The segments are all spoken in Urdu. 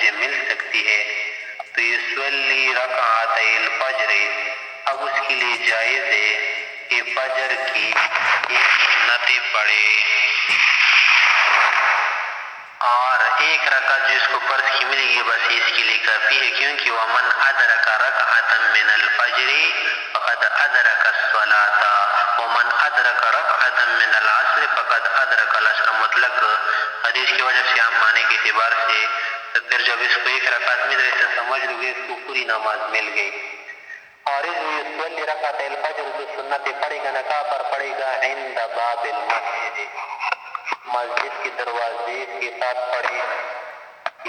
مجھے مل سکتی ہے تو یصلی رکعتي الفجر، اب اس کے لیے جائز ہے کہ فجر کی ایک سنت پڑھے، اور ایک رکعت جس کو فرض کی ملے گی بس اس کے لیے کافی ہے، کیونکہ ومن ادرک رکعتا من الفجر فقد ادرک الصلاۃ ومن ادرک رکعتا من العصر فقد ادرک العصر، مطلق حدیث کی وجہ سے عام معنی کے اعتبار سے تو پھر جب اس کو ایک رکعت مل رہی تو سمجھ لو گے اس کو پوری نماز مل گئی۔ اور اس یصلی رکعت الفجر جو سنت پڑھے گا نکاح پر پڑھے گا عند باب المسجد، مسجد کے دروازے کے ساتھ پڑھے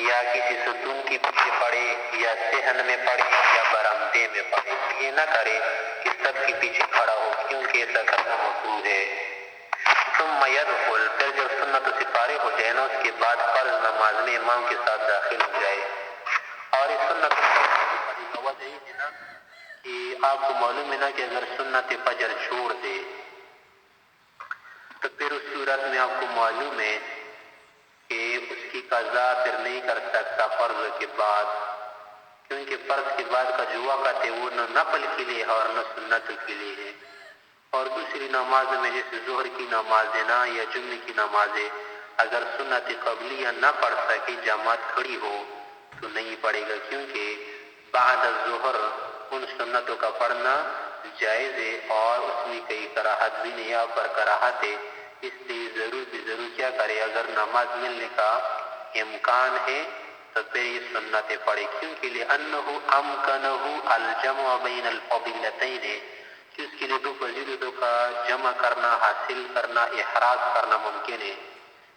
یا کسی ستون کے پیچھے پڑھے یا صحن میں پڑھے یا برآمدے میں پڑھے، یہ نہ کرے کہ سب کے پیچھے کھڑا ہو، کیونکہ ایسا کرنا مکروہ ہے۔ ثم يدخل، پھر جب سنت سے فارغ ہو جائے نا اس کے بعد فرض نماز میں امام کے ساتھ داخل ہو جائے۔ اور اس سنت کا وجہ یہ ہے نا کہ آپ کو معلوم ہے نا کہ اگر سنت فجر چھوڑ دے تو پھر اس صورت میں آپ کو معلوم ہے کہ اس کی قضا پھر نہیں کر سکتا فرض کے بعد، کیونکہ فرض کے بعد کا جو وقت ہے وہ نہ نفل کے لیے ہے اور نہ سنت کے لیے ہے۔ اور دوسری نماز میں جیسے ظہر کی نماز ہے نا یا جمعے کی نماز ہے، اگر سنت قبلیہ نہ پڑھ سکے جماعت کھڑی ہو تو نہیں پڑھے گا، کیونکہ بعد الظہر ان سنتوں کا پڑھنا جائز ہے اور اس میں کئی کراہت بھی نہیں، یہاں پر کراہت ہے، اس لیے ضرور کیا کرے، اگر نماز ملنے کا امکان ہے تو پھر یہ سنتیں پڑھے، کیونکہ لأنه امکنه الجمع بین الفضیلتین، کہ اس کے لیے دو فضیلتوں کا جمع کرنا، حاصل کرنا، احراز کرنا ممکن ہے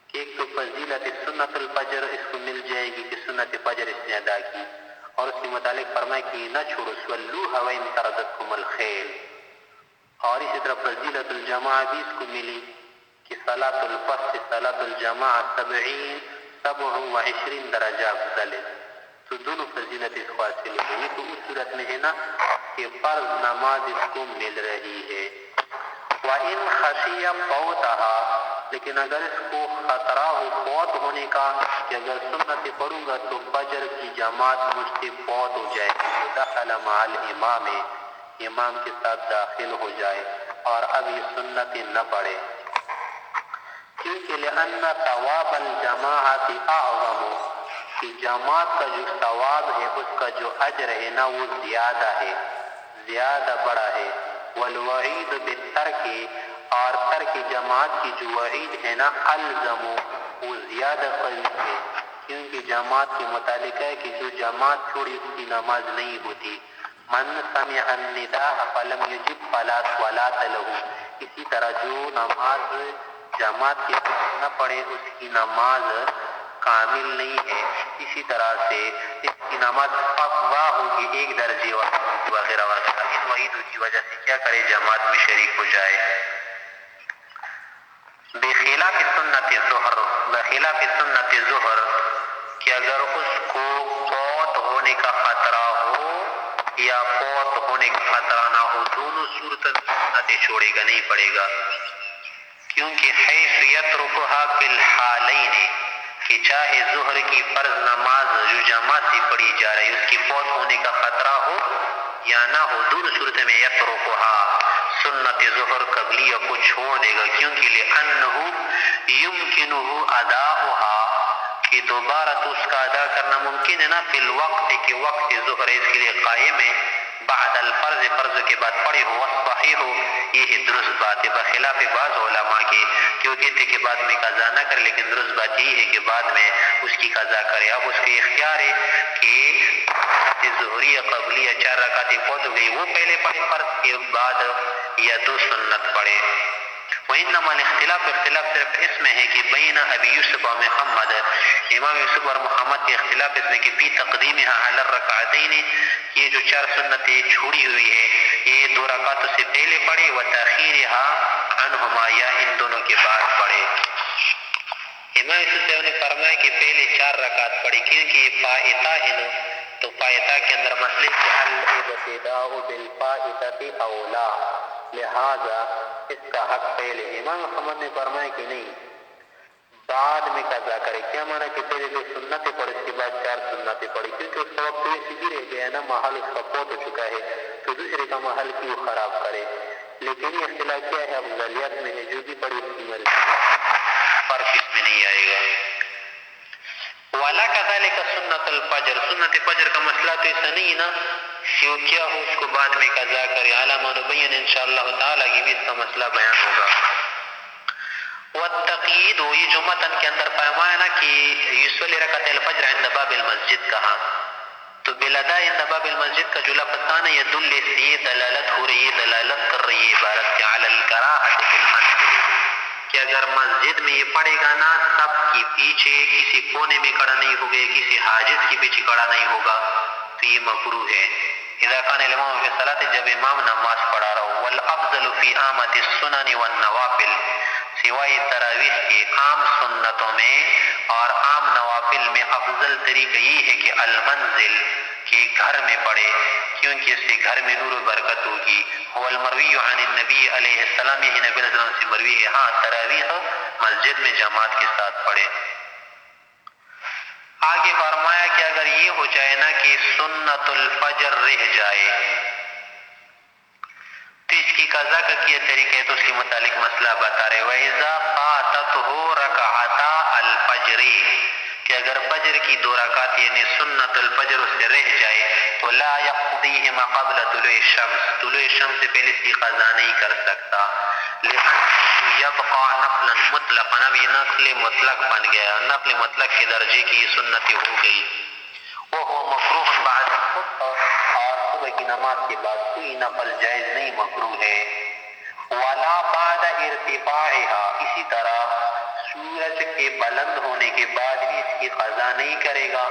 کہ ایک تو فضیلت سنت الفجر اس کو مل جائے گی کہ سنت فجر اس نے ادا کی، اور اس کے متعلق فرمائے کہ نہ چھوڑو صلوها وان تردتکم الخیل، اور اسی طرح فضیلت الجماع بھی اس کو ملی کہ صلاۃ الفصل صلاۃ الجماع 27 درجہ افضل ہے، تو دونوں فضیلت اس کو حاصل ہوئی، تو اس صورت میں ہے نا کہ فرض نماز اس کو مل رہی ہے۔ وَإِنْ خَشِيَ فَوْتَهَا، لیکن اگر اس کو خطرہ ہو فوت ہونے کا کہ اگر سنت پڑھوں گا تو فجر کی جماعت مجھ سے فوت ہو جائے تو دخل مع الامام، امام کے ساتھ داخل ہو جائے اور اب یہ سنت نہ پڑھے، کیونکہ لأن ثواب الجماعت اعظم، کہ جماعت کا جو ثواب ہے اس کا جو اجر ہے نا وہ زیادہ ہے، زیادہ بڑا ہے، والوعید بالترک، اور ترک جماعت کی جو وعید ہے نا الزم، وہ زیادہ قوی ہے، کیونکہ جماعت کے متعلق ہے کہ جو جماعت چھوڑی اس کی نماز نہیں ہوتی، من سمع النداء فلم یجب فلا صلاۃ له، اسی طرح جو نماز جماعت کے نہ پڑھے اس کی نماز کامل نہیں ہے، اسی طرح سے اس کی نماز فقوا ہوگی ایک درجے وغیرہ وغیرہ، ان وعیدوں کی وجہ سے کیا کرے جماعت میں شریک ہو جائے۔ بخلاف سنت ظہر، بخلاف سنت ظہر کہ اگر اس کو فوت ہونے کا خطرہ ہو یا فوت ہونے کا خطرہ نہ ہو، دونوں صورتوں میں سنتیں چھوڑے گا، نہیں پڑے گا، کیونکہ حیث یترکها فی الحالین، کہ چاہے ظہر کی فرض نماز جو جماعت سے پڑھی جا رہی اس کی فوت ہونے کا خطرہ ہو یا نہ ہو، دونوں صورت میں یترکها، سنت ظہر قبلیہ کو چھوڑ دے گا، کیونکہ لأنه یمکنه اداؤها، کہ دوبارہ تو اس کا ادا کرنا ممکن ہے نا، فی الوقت کہ وقت ظہر اس کے لیے قائم ہے، بعد الفرض، فرض کے بعد پڑھی ہو، والصحیح ہو، یہ درست بات ہے، بخلاف بعض علماء کے جو کہتے کہ بعد میں قضا نہ کرے، لیکن درست بات یہ ہے کہ بعد میں اس کی قضا کرے، اب اس کے اختیار ہے کہ ظہریہ قبلیہ 4 رکعتیں فوت ہو گئی وہ پہلے پڑھے فرض کے بعد یا 2 سنت پڑھے۔ وإنما الاختلاف، اختلاف صرف اس میں ہے کہ بین ابی یوسف و محمد، امام یوسف اور محمد کے اختلاف اس میں کہ فی تقدیمها علی الرکعتین، یہ جو 4 سنتیں چھوڑی ہوئی ہے یہ 2 رکعتوں سے پہلے پڑھے، و تاخیرها عنہما، یا ان دونوں کے بعد پڑھے۔ امام یوسف صاحب نے فرمایا کہ پہلے 4 رکعت پڑھی، کیونکہ یہ فائتہ ہے نا، تو فائتہ کے اندر مسئلے کہ الابتداء بالفائتہ اولا، لہذا اس کا حق پہلے۔ امام محمد نے فرمایا کہ نہیں، بعد میں قضا کرے. کیا مانا کہ پہلے جو سنتیں پڑھ اس کے بعد 4 سنتیں پڑھی، کیونکہ اس کا وقت ویسے بھی رہ گیا ہے نا، محل اس کا فوت ہو چکا ہے، تو دوسرے کا محل کیوں خراب کرے. لیکن یہ اختلاف کیا ہے افضلیت میں ہے، جو بھی پڑھی اس کی مرضی، فرق اس میں نہیں آئے گا. والا کذالک سنت الفجر، سنت فجر کا مسئلہ تو ایسا نہیں نا کہ کیا ہو اس کو بعد میں قضا کرے. علامہ نبین انشاءاللہ تعالیٰ کی بھی اس کا مسئلہ بیان ہوگا. والتقیید، یہ جو متن کے اندر فرمایا نا کہ یصلی رکعت الفجر عند باب المسجد کہا، تو بلدا عند باب المسجد کا جو لفظ تھا نا، یہ دل سے یہ دلالت ہو رہی ہے، دلالت کر رہی ہے عبارت کے علی الکراہۃ فی المسجد، کہ اگر مسجد میں یہ پڑھے گا نا سب کی پیچھے کسی کونے میں کھڑا نہیں ہوگا، کسی حاجز کے پیچھے کھڑا نہیں ہوگا، تو یہ مکروہ ہے. اذا کان الامام فی الصلاۃ، جب امام نماز پڑھا رہا ہو. والافضل فی عامۃ السنن والنوافل، سوائے تراویح کے عام سنتوں میں اور عام نوافل میں افضل طریقہ یہ ہے کہ المنزل، کہ گھر میں پڑھے، کیونکہ اس سے گھر میں نور و برکت ہوگی. والمروی عن النبی علیہ السلام، یہ نبی علیہ السلام سے مروی ہے. ہاں تراویح مسجد میں جماعت کے ساتھ پڑھے. آگے فرمایا کہ اگر یہ ہو جائے نا کہ سنت الفجر رہ جائے تو اس کی قضا کا کیا طریقہ ہے، تو اس کے متعلق مسئلہ بتا رہے. وَإِذَا فَاتَتْهُ رَكَعَتَا الْفَجْرِ، کہ اگر فجر کی 2 رکعت یعنی سنت الفجر اس سے رہ جائے تو لا يقضيهما قبل طلوع الشمس، طلوع الشمس سے پہلے اس کی قضا نہیں کر سکتا. لأنه يبقى نفلا مطلقا، اب یہ نفل مطلق بن گیا، نفل مطلق کے درجے کی سنت ہو گئی. وهو مکروہ بعد الصبح، اور صبح کی نماز کے بعد کوئی نفل جائز نہیں، مکروہ ہے. ولا بعد ارتفاعها، اسی طرح سورج کے بلند ہونے کے بعد بھی اس کی قضا نہیں کرے گا.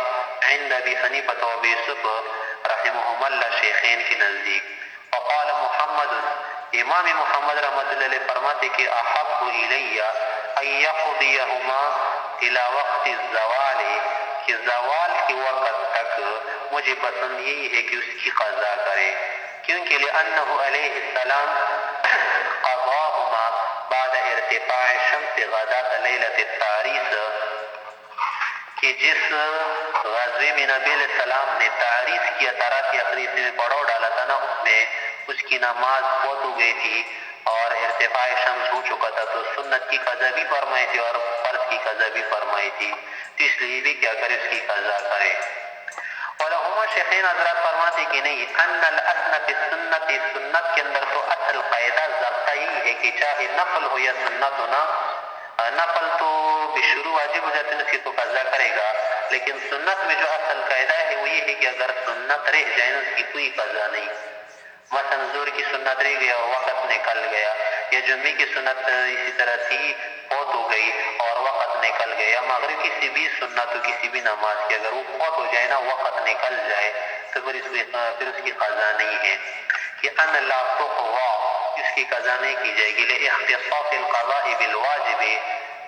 عند ابی حنیفہ و ابی یوسف رحمہم اللہ، شیخین کے نزدیک. وقال محمد، امام محمد رحمۃ اللہ علیہ فرماتے کہ احب الی ان یقضیہما الی وقت الزوال، کہ زوال کے وقت تک مجھے پسند یہی ہے کہ اس کی قضا کرے، کیونکہ لأنہ علیہ السلام قضاہما بعد ارتفاع الشمس غداۃ لیلۃ التعریس، کہ جس غزوے میں نبی علیہ السلام نے تعریس کیا، تارات کی اخریت میں پڑاؤ ڈالا تھا نا، اس میں اس کی نماز فوت ہو گئی تھی اور ارتفاع شمس ہو چکا تھا، تو سنت کی قضا بھی فرمائی تھی اور فرض کی قضا بھی فرمائی تھی، تو اس لیے بھی کیا کرے، اس کی قضا کرے. ولہما، شیخین حضرات فرماتے کہ نہیں، ان الاصل فی السنت، سنت کے اندر تو اصل قاعدہ ضابطہ یہ ہے کہ چاہے نفل ہو یا سنت ہو نا، نفل تو بشروع واجب ہو جاتے ہیں، اس کی تو قضا کرے گا، لیکن سنت میں جو اصل قاعدہ ہے وہ یہ ہے کہ اگر سنت رہ جائے اس کی کوئی قضا نہیں. مثلا ظہر کی سنت رہ گیا اور وقت نکل گیا، یا جمعے کی سنت اسی طرح تھی فوت ہو گئی اور وقت نکل گیا، یا مغرب کسی بھی سنت ہو کسی بھی نماز کی اگر وہ فوت ہو جائے نا، وقت نکل جائے، تو پھر اس کی قضا نہیں ہے. کہ ان لا تقضى، اس کی قضا نہیں کی جائے گی. لاختصاص القضاء بالواجب،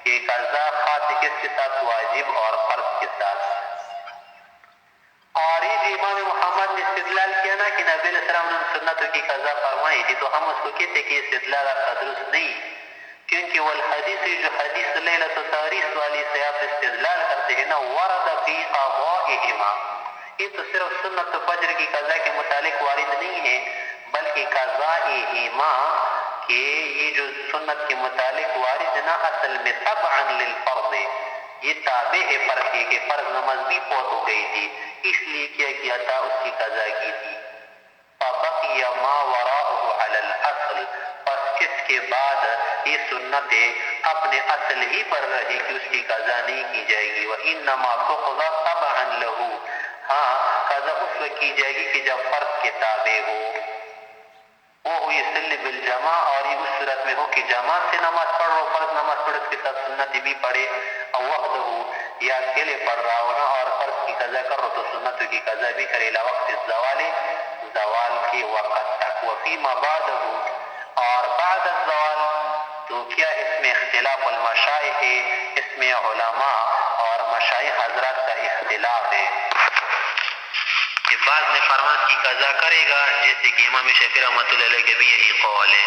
یہ قضا خاص کس کے ساتھ، واجب اور فرض کے ساتھ. اور یہ جو امام محمد نے استدلال کیا نا کہ نبی علیہ السلام نے سنتوں کی قضا فرمائی تھی، تو ہم اس کو کہتے کہ استدلال آپ کا درست نہیں، کیونکہ والحدیث، جو حدیث لیلۃ التعریس والی سے آپ استدلال کرتے ہیں نا، ورد فی قضائہما، یہ تو صرف سنت فجر کی قضا کے متعلق وارد نہیں ہے، بلکہ قضائہما، کہ یہ جو سنت کے متعلق وارد نا، اصل میں تبعا للفرض، یہ تابع ہے فرض کی، کہ فرض نماز بھی فوت ہو گئی تھی، اس لیے کیا کیا تھا، اس کی قضا کی تھی. فبقی ما وراءه علی الاصل، پس اس کے بعد یہ سنتیں اپنے اصل ہی پر رہی کہ اس کی قضا نہیں کی جائے گی. وانما تقضى تبعا له، ہاں قضا اس وقت کی جائے گی کہ جب فرض کے تابع ہو. وہ یصلی بالجماع، اور یہ اس صورت میں ہو کہ جماعت سے نماز پڑھ رہا ہو، فرض نماز پڑھ اس کے ساتھ سنت بھی پڑھے، اور وحدہ، یا اکیلے پڑھ رہا ہو نا اور فرض کی قضا کر رہا ہو تو سنتوں کی قضا بھی کرے. الی وقت الزوال، زوال کے وقت تک. وفیما بعدہ، اور بعد الزوال، تو کیا اس میں اختلاف المشائخ، اس میں علماء اور مشائخ حضرات کا اختلاف ہے، کہ بعض نے فرمان کی قضا کرے گا، جیسے کہ امام شافعی رحمۃ اللہ علیہ کے بھی یہی قول ہے.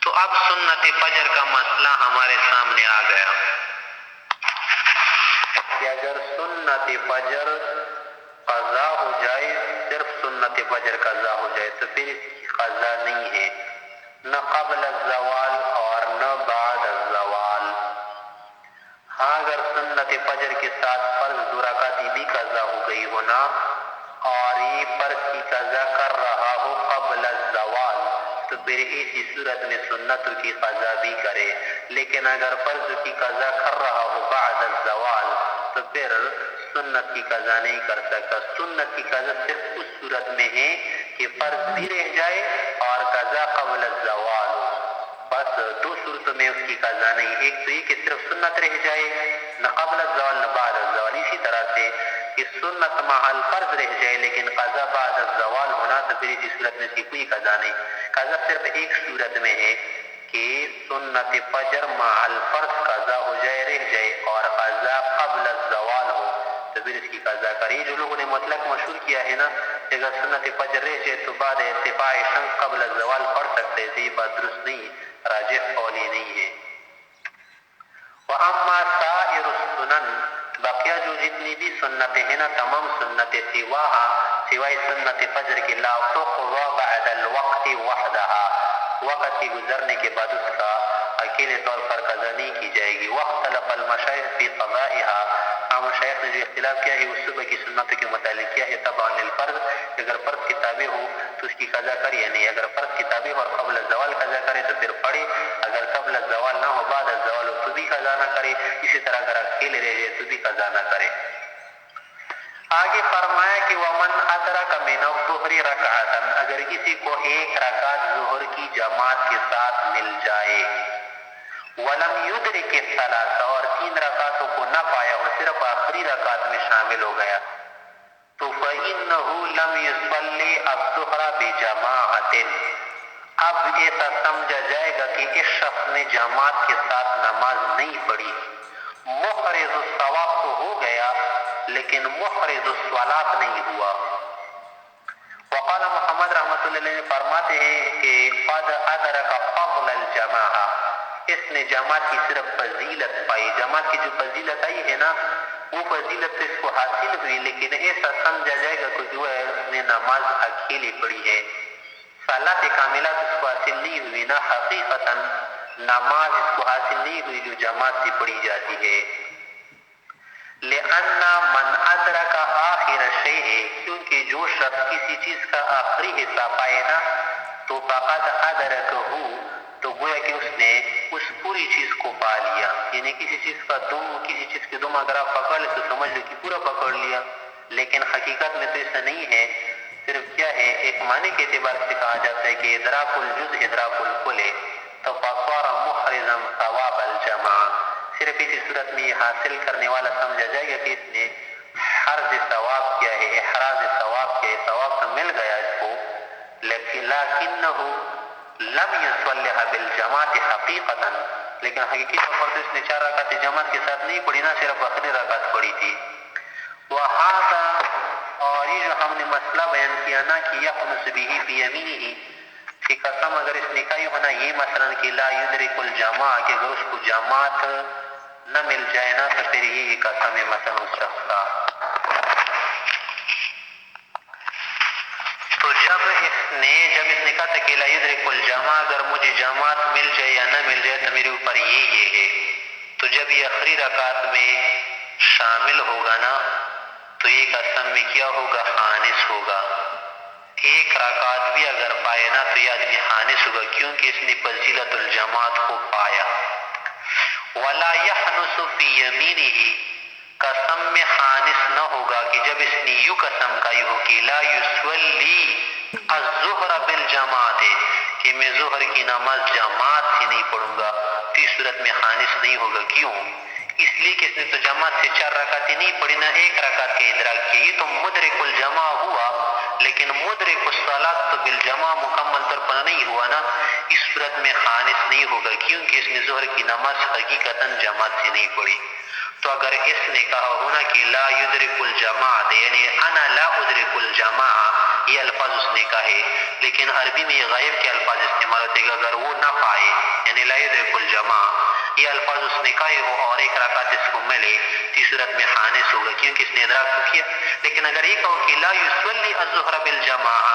تو اب سنت فجر کا مسئلہ ہمارے سامنے آ گیا. کہ اگر سنت فجر قضا ہو جائے، صرف سنت فجر قضا ہو جائے تو پھر اس کی قضا نہیں ہے، نہ قبل الزوال اور نہ بعد الزوال۔ ہاں اگر سنت فجر کے ساتھ فرض 2 رکعت بھی قضا ہو گئی ہونا اور یہ فرض کی قضا کر رہا ہو قبل الزوال تو پھر اسی صورت میں سنتوں کی قضا بھی کرے، لیکن اگر فرض کی قضا کر رہا ہو بعد الزوال تو پھر سنت کی قضا نہیں کر سکتا۔ سنت کی قضا صرف اس صورت میں ہے کہ فرض بھی رہ جائے اور قضا قبل الزوال ہو، بس 2 صورتوں میں اس کی قضا نہیں، ایک تو یہ کہ صرف سنت رہ جائے، نہ قبل الزوال نہ بعد الزوال، اسی طرح سے کہ سنت محل فرض رہ جائے لیکن قضا بعد الزوال ہونا تو پھر اسی صورت میں اس کی کوئی قضا نہیں۔ قضا صرف ایک صورت میں ہے کہ سنت فجر محل فرض قضا ہو جائے، رہ جائے اور قضا قبل الزوال ہو تو پھر اس کی قضا کرے۔ جو لوگوں نے مطلق مشہور کیا ہے نا کہ اگر سنت فجر رہ جائے تو بعد ارتفاع شمس قبل الزوال پڑھ سکتے ہیں، یہ بات درست نہیں، راجح قول ہی نہیں ہے۔ وَأَمَّا سَائِرُ السُّنَنِ، بقیہ جو جتنی بھی سنتیں ہیں نا تمام سنتیں سوائے سنت فجر کے لا تقضى بعد الوقت وحدها، وقت کے گزرنے کے بعد اس کا اکیلے طور پر قضا نہیں کی جائے گی۔ واختلف المشائخ فی قضائها، مشائخ نے جو اختلاف کیا ہے وہ صبح کی سنتوں کے متعلق کیا ہے تبع للفرض، اگر فرض کی تابع ہو تو اس کی قضا کرے یا نہیں، اگر فرض کی تابع ہو اور قبل الزوال قضا کرے تو پھر پڑھے، اگر قبل الزوال نہ ہو بعد الزوال ہو تو بھی قضا نہ کرے، اسی طرح اگر اکیلے رہ جائے تو بھی قضا نہ کرے۔ آگے فرمایا کہ ومن ادرک من الظہر رکعتا، اگر کسی کو 1 رکعت ظہر کی جماعت کے ساتھ مل جائے، ولم یدرک الثلاث، اور 3 رکعتوں کو نہ پایا ہو، صرف آخری رکعت میں شامل ہو گیا، تو فإنه لم يصلی الظہر بجماعت، اب ایسا سمجھا جائے گا کہ اس شخص نے جماعت کے ساتھ نماز نہیں پڑھی، محرز الثواب تو ہو گیا لیکن محرز الصلاۃ نہیں ہوا۔ وقال محمد رحمۃ اللہ علیہ فرماتے ہیں کہ قد ادرک فضل الجماعہ، اس نے جماعت کی صرف فضیلت پائی، جماعت کی جو فضیلت آئی ہے نا وہ فضیلت تو اس کو حاصل ہوئی، لیکن ایسا سمجھا جائے گا کہ جو ہے اس نے نماز اکیلے پڑھی ہے، صلاۃ کاملہ اس کو حاصل نہیں ہوئی، نہ حقیقتاً نماز اس کو حاصل نہیں ہوئی جو جماعت سے پڑھی جاتی ہے۔ لأن من ادرک آخر شیء، کیونکہ جو شخص کسی چیز کا آخری حصہ پائے نا تو فقد ادرکہ، تو گویا کہ اس نے اس پوری چیز کو پا لیا، یعنی کسی چیز کے دم اگر آپ پکڑ لیں تو سمجھ لو کہ پورا پکڑ لیا، لیکن حقیقت میں تو ایسا نہیں ہے، صرف کیا ہے ایک معنی کے اعتبار سے کہا جاتا ہے کہ ادراک الجزء ادراک الکل، تو فصار محرزا ثواب الجماع، صرف اسی صورت میں یہ حاصل کرنے والا سمجھا جائے گا کہ اس نے حرز ثواب کیا ہے، احراز ثواب کیا ہے، ثواب تو مل گیا اس کو، لیکنہ لم یصلح بالجماعت حقیقتا، لیکن حقیقی طور پر اس نے 4 رکعت جماعت کے ساتھ نہیں پڑھی نا، صرف آخری رکعت پڑھی تھی۔ وہذا، اور یہ جو ہم نے مسئلہ بیان کیا نا کہ یخنس به بیمینہ، کہ قسم اگر اس نے کہی ہونا یہ مثلا کہ لا یدرک الجماع، کہ اگر اس کو جماعت نہ مل جائے نا تو پھر یہ قسم ہے مثلا اس شخص کا، تو جب اس نے کہا تھا کہ لا یدرک الجماع، اگر مجھے جماعت مل جائے یا نہ مل جائے تو میرے اوپر یہ ہے، تو جب یہ آخری رکعت میں شامل ہوگا نا تو یہ قسم میں کیا ہوگا، خانس ہوگا، 1 رکعت بھی اگر پائے نا تو یہ آدمی خانس ہوگا، کیونکہ اس نے فضیلت الجماعت کو پایا۔ ولا یحنس فی یمینہ، قسم میں خانس نہ ہوگا کہ جب اس نے یوں قسم کھائی ہو کہ لا یصلی الظہر بالجماعت، کہ میں ظہر کی نماز جماعت سے نہیں پڑھوں گا، تو اس صورت میں خانس نہیں ہوگا۔ کیوں؟ اس لیے کہ اس نے تو جماعت سے 4 رکعتیں نہیں پڑھی نا، 1 رکعت کے ادراک کیا، یہ تو مدرک الجماع ہوا، لیکن مدرک الصلاۃ تو بالجماع مکمل طور پر نہیں ہوا نا، اس صورت میں خانس نہیں ہوگا، کیونکہ اس نے ظہر کی نماز حقیقتاً جماعت سے نہیں پڑھی۔ تو اگر اس نے کہا ہونا کہ لا یدرک الجماعت، یعنی انا لا ادرک الجماع، یہ الفاظ اس نے کہے، لیکن عربی میں یہ غائب کے الفاظ استعمال ہوتے گا، اگر وہ نہ پائے یعنی لا یدرک الجماع، یہ الفاظ اس نے کہے ہو اور ایک رکعت اس کو ملے تو صورت میں خانس ہوگا کیونکہ اس نے ادراک تو کیا. لیکن اگر یہ کہو کہ لا یصلی الظہر بالجماعہ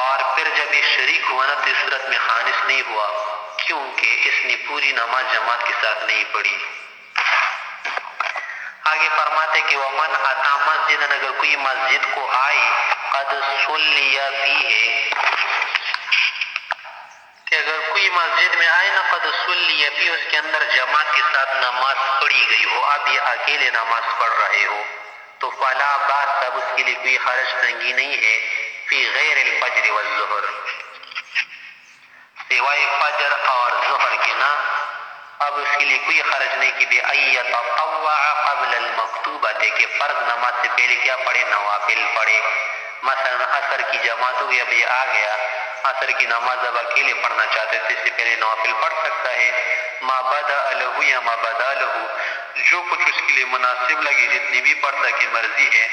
اور پھر جب یہ شریک ہوا نا تو صورت میں خانس نہیں ہوا کیونکہ اس نے پوری نماز جماعت کے ساتھ نہیں پڑھی. آگے فرماتے کہ ومن اتا مسجد اگر کوئی مسجد کو آئے قد صلی فیہ کہ اگر کوئی مسجد میں آئے نا قد صلی فیہ اس کے اندر جماعت کے ساتھ نماز پڑھی گئی ہو اب یہ اکیلے نماز پڑھ رہے ہو تو فلا باس اب اس کے لیے کوئی حرج تنگی نہیں ہے فی غیر الفجر والظہر سوائے فجر اور ظہر کے نا اب اس کے لیے کوئی حرج نہیں کہ بے ایتطوع قبل المکتوبۃ کہ فرض نماز سے پہلے کیا پڑھے نوافل پڑھے. مثلا عصر کی جماعت ہوئی اب یہ آ گیا عصر کی نماز اب اکیلے پڑھنا چاہتے تو اس سے پہلے نوافل پڑھ سکتا ہے. ما بدا له یا ما بدا له جو کچھ اس کے لیے مناسب لگے جتنی بھی پڑھ سکے مرضی ہے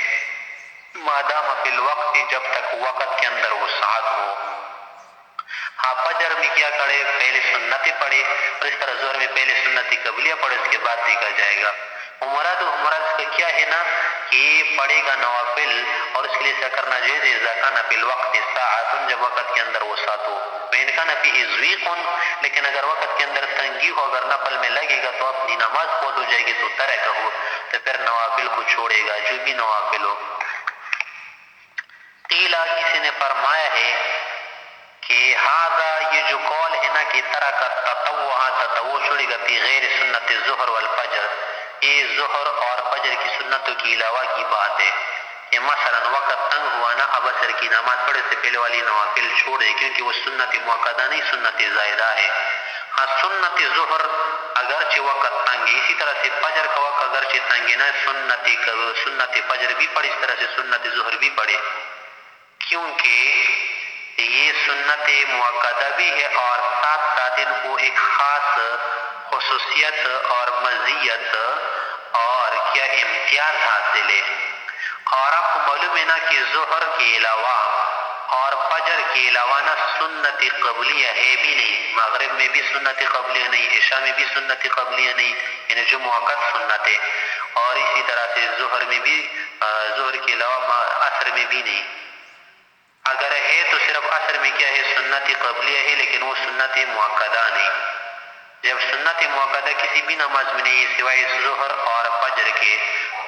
مادام فی الوقت جب تک وقت کے اندر وسعت ہو. ہاں فجر میں کیا کرے پہلے سنتیں پڑھے اور اس طرح ظہر میں پہلے سنت قبلیہ پڑھے اس کے بعد دیکھا جائے گا. مراد اس کا کیا ہے نا کہ پڑھے گا نوافل اور اس کے لیے ایسا کرنا جائز اذا کان فی الوقت ساعۃ جب وقت کے اندر وسعت ہو وان کان فیہ ضیق لیکن اگر وقت کے اندر تنگی ہو اگر نفل میں لگے گا تو اپنی نماز فوت ہو جائے گی تو ترک ہو تو پھر نوافل کو چھوڑے گا جو بھی نوافل ہو. قیلا کسی نے فرمایا ہے کہ ہاذا یہ جو قول ہے نا کہ ترک تطوع چھوڑے گا فی غیر سنت الظہر والفجر یہ ظہر اور فجر کی سنتوں کے علاوہ کی بات ہے کہ مثلا وقت تنگ ہوا نا اب عصر کی نماز پڑھے سے پہلے والی نوافل چھوڑے کیونکہ وہ سنت مؤکدہ نہیں سنت زائدہ ہے. ہاں سنت ظہر اگرچہ وقت تنگ ہے اسی طرح سے فجر کا وقت اگرچہ تنگ ہے نا سنت فجر بھی پڑھے اس طرح سے سنت ظہر بھی پڑھے کیونکہ یہ سنت مؤکدہ بھی ہے اور ساتھ ساتھ ان کو ایک خاص خصوصیت اور مزیت اور کیا امتیاز حاصل ہے. اور آپ کو معلوم ہے نا کہ ظہر کے علاوہ اور فجر کے علاوہ نا سنت قبلیہ ہے بھی نہیں مغرب میں بھی سنت قبلیہ نہیں عشاء میں بھی سنت قبلیہ نہیں یعنی جو موقت سنت ہے اور اسی طرح سے ظہر میں بھی ظہر کے علاوہ عصر میں بھی نہیں. اگر ہے تو صرف عصر میں کیا ہے سنت قبلیہ ہے لیکن وہ سنت مؤکدہ نہیں. جب سنت مؤکدہ کسی بھی نماز میں نہیں ہے سوائے ظہر اور فجر کے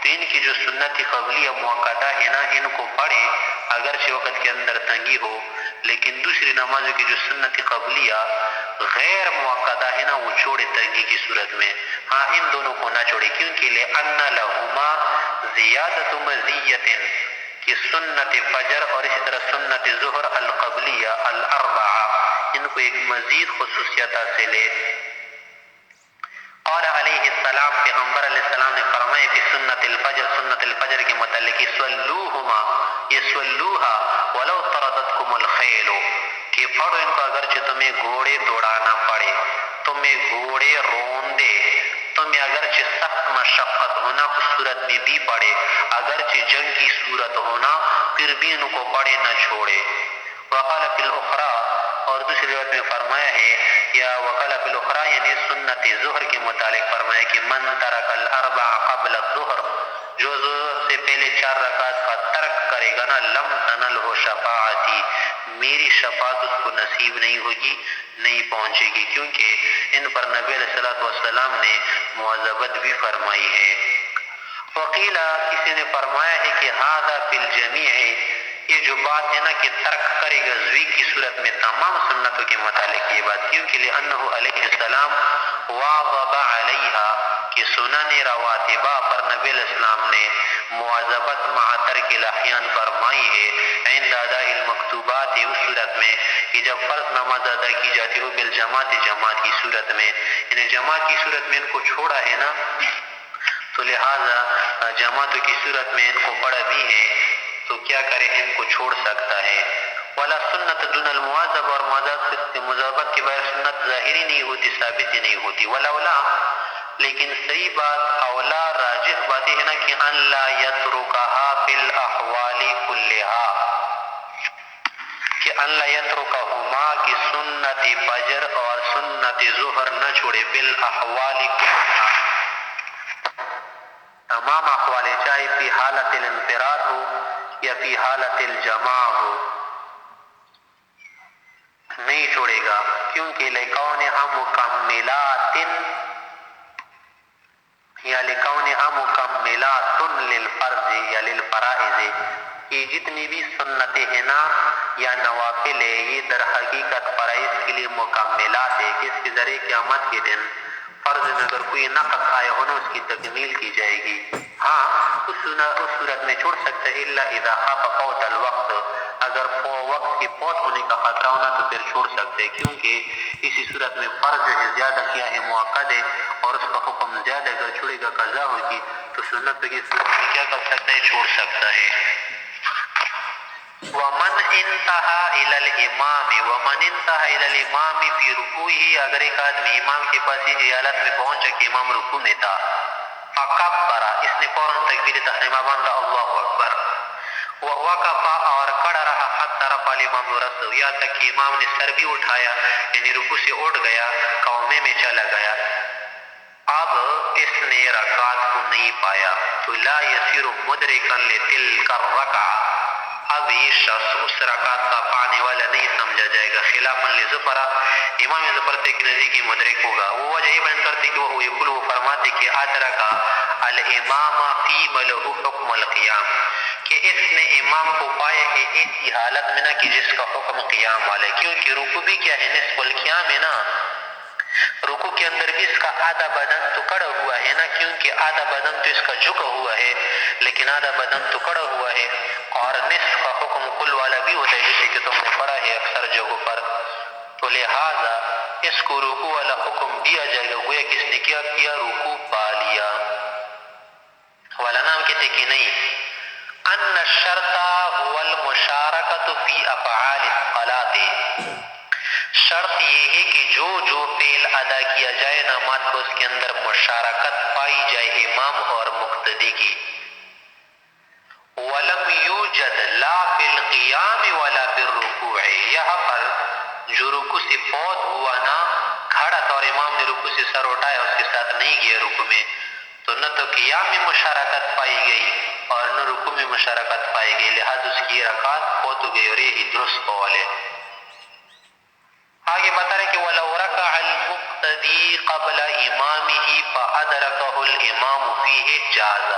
تو ان کی جو سنت قبلیہ مؤکدہ ہے نا ان کو پڑھے اگرچہ وقت کے اندر تنگی ہو لیکن دوسری نمازوں کی جو سنت قبلیہ غیر مؤکدہ ہے نا وہ چھوڑے تنگی کی صورت میں. ہاں ان دونوں کو نہ چھوڑے کیونکہ لأن لہما زیادت مزیت کہ سنت فجر اور اسی طرح سنت ظہر القبلیہ الاربعہ ان کو ایک مزید خصوصیت حاصل ہے. قال علیہ السلام پیغمبر علیہ السلام نے فرمایا کہ سنت الفجر کے متعلق یسولوہا ولو طردتکم الخیل کہ پڑھو ان کو اگرچہ تمہیں گھوڑے دوڑانا پڑے تمہیں گھوڑے روندے تمہیں اگرچہ سخت مشقت ہونا اس صورت میں بھی پڑے اگرچہ جنگ کی صورت ہونا پھر بھی ان کو پڑے نہ چھوڑے. وقال فی الاخری اور دوسری روایت میں فرمایا ہے یا وقال فی الاخری یعنی سنت ظہر کے متعلق فرمایا کہ من ترک الاربع قبل الظہر جو ظہر سے پہلے 4 رکعات کا ترک کرے گا نا لم تنلہ شفاعتی میری شفاعت اس کو نصیب نہیں ہوگی نہیں پہنچے گی کیونکہ ان پر نبی علیہ السلام نے مواظبت بھی فرمائی ہے. وقیلا کسی نے فرمایا ہے کہ ھذا فی الجمیع یہ جو بات ہے نا کہ ترک کرے گا زوی کی صورت میں تمام سنتوں کے متعلق یہ بات کیونکہ لأنہ علیہ السلام واظب علیہا کہ سنن رواتبہ پر نبی علیہ السلام نے مواظبت مع ترک الاحیان فرمائی ہے عند اداء المکتوبات اس صورت میں کہ جب فرض نماز ادا کی جاتی ہو بالجماعت جماعت کی صورت میں یعنی جماعت کی صورت میں ان کو چھوڑا ہے نا تو لہذا جماعتوں کی صورت میں ان کو پڑھا بھی ہے تو کیا کرے ان کو چھوڑ سکتا ہے. ولا سنت دون المواظب اور مواظبت کے بغیر سنت ظاہری نہیں ہوتی ثابت ہی نہیں ہوتی. ولولا لیکن صحیح بات اولا راجح باتیں ہے نا کہ ان لا یترکها فی الاحوال کلھا کہ اللہ یترکہما کی سنت فجر اور سنت ظہر نہ چھوڑے بالاحوال کلها تمام احوال، چاہے فی حالت الانفراد ہو یا فی حالت الجماع ہو، نہیں چھوڑے گا، کیونکہ لکونہا مکملات یا لکونہا مکملات للفرض یا للفرائض، یہ جتنی بھی سنتیں ہیں نا یا نوافل ہے، یہ در حقیقت فرائض کے لیے مکملات ہے کہ اس کے ذریعے قیامت کے دن فرض میں اگر کوئی نقص آیا ہو نا اس کی تکمیل کی جائے گی۔ ہاں اس صورت میں چھوڑ سکتے ہیں الا اذا خاف فوت الوقت، اگر وقت کے فوت ہونے کا خطرہ ہونا تو پھر چھوڑ سکتے ہیں، کیونکہ اسی صورت میں فرض جو ہے زیادہ کیا ہے موقع ہے اور اس کا حکم زیادہ اگر چھوڑے گا قضا ہوگی تو سنت کی صورت میں کیا کر سکتا ہے، چھوڑ سکتا ہے۔ ومن انتہا الی الامام فی رکوعہ، اگر ایک آدمی امام کے پاس ہی حالت میں پہنچا کہ امام رکوع میں تھا، فکبر، اس نے فوراً تکبیر تحریمہ باندھا اللہ اکبر، ووقف، اور کھڑا رہا، حتی رفع الامام رأسہ، یہاں تک کہ امام نے سر بھی اٹھایا، یعنی رکوع سے اٹھ گیا، قومے میں چلا گیا، اب اس نے رکعت کو نہیں پایا تو لا یصیر مدرکا لتلک الرکعہ، اب یہ شخص اس رکعت کا پانے والا نہیں سمجھا جائے گا، خلافاً لزفرہ، امام زفر سے ایک نزدیکی مدرک ہوگا۔ وہ وجہ یہ بیان کرتے کہ وہ یقول، وہ فرماتے کہ ادرکا الامام فیم لہ حکم القیام، کہ اس نے امام کو پایا ہے ایسی حالت میں نا کہ جس کا حکم قیام والے، کیونکہ رکوع بھی کیا ہے، نصف القیام ہے نا، رکوع کے اندر بھی اس کا آدھا بدن تو کڑا ہوا ہے نا، کیونکہ آدھا بدن تو اس کا جھکا ہوا ہے لیکن آدھا بدن تو کڑا ہوا ہے، اور نصف کا حکم کل والا بھی ہوتا ہے جیسے کہ تم نے پڑھا ہے اکثر جگہوں پر، تو لہٰذا اس کو رکوع والا حکم دیا جائے گا، گویا کس نے کیا کیا، رکوع پا لیا۔ والا نام کہتے کہ نہیں، ان الشرط هو المشارکۃ فی افعال الصلاۃ، شرط یہ ہے کہ جو فعل ادا کیا جائے نماز کو اس کے اندر مشارکت پائی جائے امام اور مقتدی کی۔ ولم یوجد لا فی القیام ولا فی الرکوع، یہاں پر جو رکوع سے فوت ہوا نا، کھڑا تھا اور امام نے رکوع سے سر اٹھایا، اس کے ساتھ نہیں گیا رکوع میں، تو نہ تو قیام میں مشارکت پائی گئی اور نہ رکوع میں مشارکت پائی گئی، لہذا اس کی رکعت فوت ہو گئی اور یہی درست قول ہے۔ آگے بتا رہے کہ وَلَوْ رَكَعَ الْمُقْتَدِي قَبْلَ إِمَامِهِ فَأَدْرَكَهُ الْإِمَامُ فِيهِ جَازَ،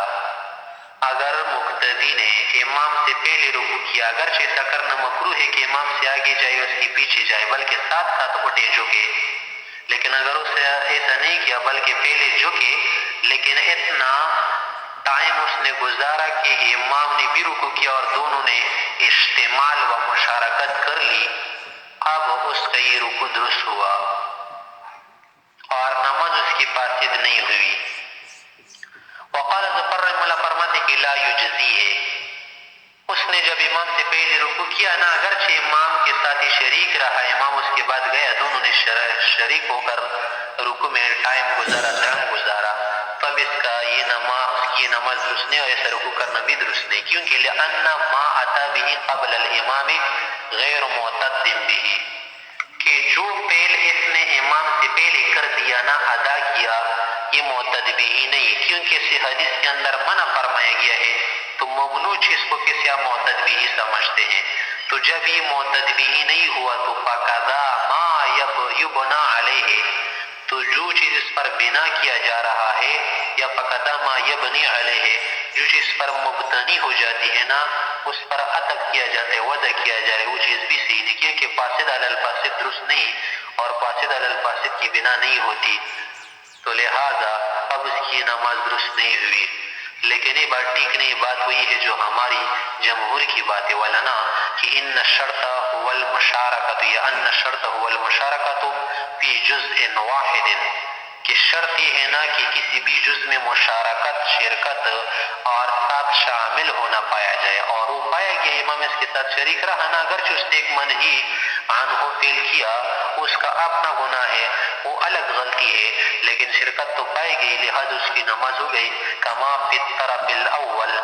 اگر مقتدی نے امام سے پہلے رکوع کیا، اگرچہ ایسا کرنا مکروہ ہے کہ امام سے آگے جائے اس کے پیچھے جائے، بلکہ ساتھ ساتھ اٹھے جھکے، لیکن اگر اس نے ایسا نہیں کیا بلکہ پہلے جھکے، لیکن اتنا ٹائم اس نے گزارا کہ امام نے بھی رکوع کیا اور دونوں نے اشتمال و مشارکت کر لی، اب اس کا یہ رکوع درست ہوا اور نماز اس کی فاسد نہیں ہوئی۔ وقال ظفر رحمہ اللہ فرماتے کہ لا یجزی ہے، اس نے جب امام سے پہلے رکوع کیا نا، اگرچہ امام کے ساتھ ہی شریک رہا، امام اس کے بعد گیا، دونوں نے شریک ہو کر رکوع میں ٹائم گزارا، ٹائم گزارا، تب اس کا یہ نماز درست نہیں اور ایسا رکوع کرنا بھی درست نہیں، کیونکہ لأن ما اتی به قبل الامام غیر معتد به، کہ جو فعل اس نے امام سے پہلے کر دیا نا، ادا کیا، یہ معتد به نہیں، کیونکہ اس حدیث کے اندر منع فرمایا گیا ہے، تو ممنوع چیز کو کسی آپ معتد به سمجھتے ہیں، تو جب یہ معتد به نہیں ہوا تو فَقَذَا مَا يُبْنَى عَلَيْهِ، تو جو چیز اس پر بنا کیا جا رہا ہے، یا فَقَذَا مَا يَبْنِي عَلَيْهِ، جو چیز پر مبتنی ہو جاتی ہے نا، اس پر عطف کیا جاتا ہے، وضع کیا جا رہا ہے، وہ چیز بھی صحیح نہیں، کیونکہ فاسد علی الفاسد درست نہیں اور فاسد علی الفاسد کی بنا نہیں ہوتی، تو لہذا اب اس کی نماز درست نہیں ہوئی۔ لیکن یہ بات ٹھیک نہیں، بات وہی ہے جو ہماری جمہور کی بات ہے، وَلَنَا کہ ان الشرط هو المشارکۃ، یا ان الشرط هو المشارکۃ فی جزء واحد، کہ شرط یہ ہے نا کہ کسی بھی جز میں مشارکت، شرکت اور ساتھ شامل ہونا پایا جائے، اور وہ پایا گیا امام اس کے ساتھ شریک رہا نا، اگرچہ اس نے ایک منہی عنہ فعل کیا، اس کا اپنا گناہ ہے، وہ الگ غلطی ہے، لیکن شرکت تو پائی گئی، لہذا اس کی نماز ہو گئی، کما فی الطرف الاول،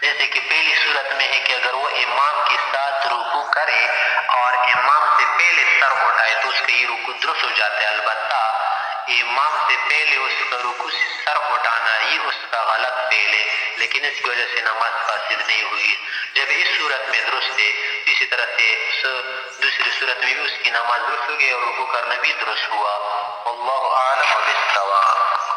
جیسے کہ پہلی صورت میں ہے کہ اگر وہ امام کے ساتھ رکوع کرے اور امام سے پہلے سر اٹھائے تو اس کا یہ رکوع درست ہو جاتا ہے، البتہ امام سے پہلے اس کا رکوع سے سر اٹھانا یہ اس کا غلط فعل ہے، لیکن اس کی وجہ سے نماز فاسد نہیں ہوئی۔ جب اس صورت میں درست ہے، اسی طرح سے دوسری صورت میں بھی اس کی نماز درست ہو گئی اور رکوع کرنا بھی درست ہوا۔ واللہ اعلم بالصواب۔